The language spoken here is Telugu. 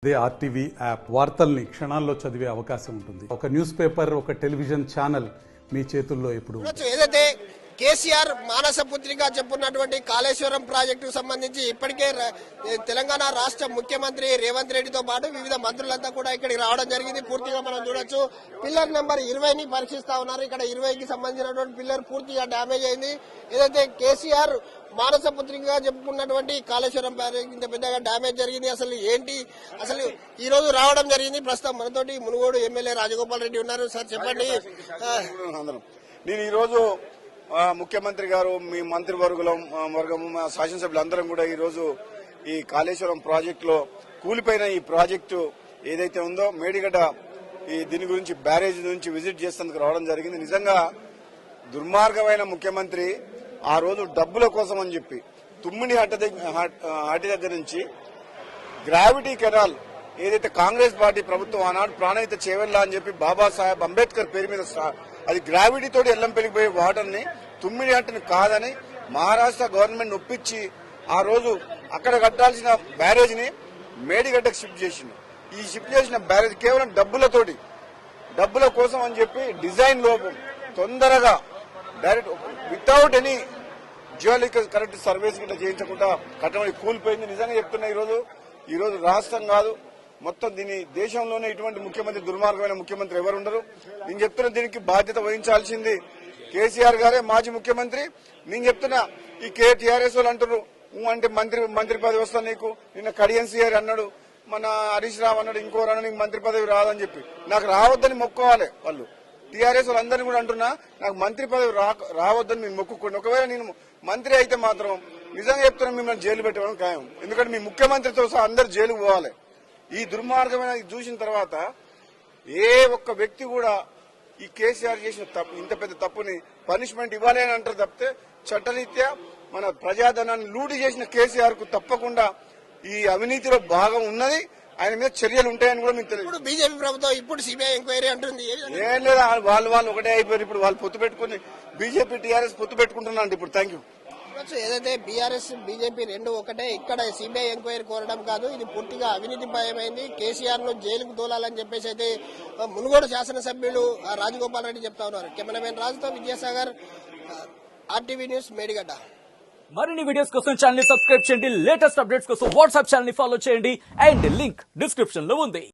అదే ఆర్టీవీ యాప్ వార్తల్ని క్షణాల్లో చదివే అవకాశం ఉంటుంది. ఒక న్యూస్ పేపర్, ఒక టెలివిజన్ ఛానల్ మీ చేతుల్లో ఎప్పుడు. ఏదైతే కేసీఆర్ మానస పుత్రిక చెప్పున్నటువంటి కాళేశ్వరం ప్రాజెక్టుకు సంబంధించి ఇప్పటికే తెలంగాణ రాష్ట్ర ముఖ్యమంత్రి రేవంత్ రెడ్డితో పాటు వివిధ మంత్రులంతా కూడా ఇక్కడికి రావడం జరిగింది. పూర్తిగా మనం చూడొచ్చు, పిల్లర్ నెంబర్ 20ని పరీక్షిస్తా ఉన్నారు. ఇక్కడ 20కి సంబంధించినటువంటి పిల్లర్ పూర్తిగా డ్యామేజ్ అయింది. ఏదైతే కేసీఆర్ మానస పుత్రికగా చెప్పుకున్నటువంటి కాళేశ్వరం ప్రాజెక్టు ఇంత పెద్దగా డ్యామేజ్ జరిగింది. అసలు ఏంటి, అసలు ఈ రోజు రావడం జరిగింది. ప్రస్తుతం మనతోటి మునుగోడు ఎమ్మెల్యే రాజగోపాల్ రెడ్డి ఉన్నారు. సార్ చెప్పండి. నేను ఈ రోజు ముఖ్యమంత్రి గారు, మీ మంత్రివర్గము, మా శాసనసభ్యులు అందరం కూడా ఈ రోజు ఈ కాళేశ్వరం ప్రాజెక్టులో కూలిపోయిన ఈ ప్రాజెక్టు ఏదైతే ఉందో మేడిగడ్డ దీని గురించి బ్యారేజ్ నుంచి విజిట్ చేసేందుకు రావడం జరిగింది. నిజంగా దుర్మార్గమైన ముఖ్యమంత్రి ఆ రోజు డబ్బుల కోసం అని చెప్పి తుమ్మిడి హట్టి దగ్గర నుంచి గ్రావిటీ కెనాల్ ఏదైతే కాంగ్రెస్ పార్టీ ప్రభుత్వం ఆనాడు ప్రాణహిత చేవెల్లా అని చెప్పి బాబాసాహెబ్ అంబేద్కర్ పేరు మీద అది గ్రావిటీ తోటి ఎల్లంపల్లికి పోయే వాటర్ ని తుమ్మిడి హట్టుని కాదని మహారాష్ట్ర గవర్నమెంట్ ఒప్పించి ఆ రోజు అక్కడ కట్టాల్సిన బ్యారేజ్ ని మేడిగడ్డకు షిఫ్ట్ చేసింది. ఈ షిఫ్ట్ చేసిన బ్యారేజ్ కేవలం డబ్బుల కోసం అని చెప్పి డిజైన్ లోపం తొందరగా direct without any geological correct surveys గిట్లా చేయించకుండా కట్టమని కూలిపోయింది. నిజంగా చెప్తున్నా, ఈ రోజు రాష్ట్రం కాదు మొత్తం దీని దేశంలోనే ఇటువంటి ముఖ్యమంత్రి, దుర్మార్గమైన ముఖ్యమంత్రి ఎవరు ఉండరు. నేను చెప్తున్నా, దీనికి బాధ్యత వహించాల్సింది కేసీఆర్ గారే, మాజీ ముఖ్యమంత్రి. నేను చెప్తున్నా, ఈ టీఆర్ఎస్ వాళ్ళు అంటారు అంటే మంత్రి పదవి వస్తా నీకు, నిన్న కడియన్ సిఆర్ అన్నాడు, మన హరీష్ రావు అన్నాడు, ఇంకోరు అన్నాడు, నీకు మంత్రి పదవి రాదని చెప్పి. నాకు రావద్దని మొక్కోవాలి వాళ్ళు. టీఆర్ఎస్ వాళ్ళందరినీ కూడా అంటున్నా, నాకు మంత్రి పదవి రావద్దని మీరు మొక్కుకోండి. ఒకవేళ నేను మంత్రి అయితే మాత్రం నిజంగా చెప్తున్నా, మిమ్మల్ని జైలు పెట్టడం ఖాయం. ఎందుకంటే మీ ముఖ్యమంత్రితో సహా అందరు జైలుకు పోవాలి. ఈ దుర్మార్గమైన చూసిన తర్వాత ఏ ఒక్క వ్యక్తి కూడా ఈ కేసీఆర్ చేసిన తప్పు, ఇంత పెద్ద తప్పుని పనిష్మెంట్ ఇవ్వాలి అని అంటారు తప్పితే, చట్టరీత్యా మన ప్రజాధనాన్ని లూటి చేసిన కేసీఆర్ కు తప్పకుండా ఈ అవినీతిలో భాగం ఉన్నది. ఆయన మీద చర్యలు ఉంటాయని కూడా మీకు తెలియదు. బీజేపీ ప్రభుత్వం ఇప్పుడు సిబిఐ ఎంక్వైరీ అంటుంది. ఏం లేదా, వాళ్ళు ఒకటే అయిపోయారు. ఇప్పుడు వాళ్ళు పొత్తు పెట్టుకుని బీజేపీ టీఆర్ఎస్ పొత్తు పెట్టుకుంటున్నా అండి. ఇప్పుడు థ్యాంక్ యూ. ఏదైతే బీఆర్ఎస్ బీజేపీ రెండు ఒకటే, ఇక్కడ సిబిఐ ఎంక్వైరీ కోరడం కాదు, ఇది పూర్తిగా అవినీతి భయమైంది. కేసీఆర్ ను జైలుకు తోలాలని చెప్పేసి అయితే మునుగోడు శాసనసభ్యులు రాజగోపాల్ రెడ్డి చెప్తా ఉన్నారు. కెమెరామెన్ రాజుతో విద్యాసాగర్, ఆర్టీవీ న్యూస్, మేడిగడ్డ. మరిన్ని వీడియోస్ కోసం ఛానల్ ని సబ్స్క్రైబ్ చేయండి. లేటెస్ట్ అప్డేట్స్ కోసం వాట్సాప్ ఛానల్ ని ఫాలో చేయండి. అండ్ లింక్ డిస్క్రిప్షన్ లో ఉంది.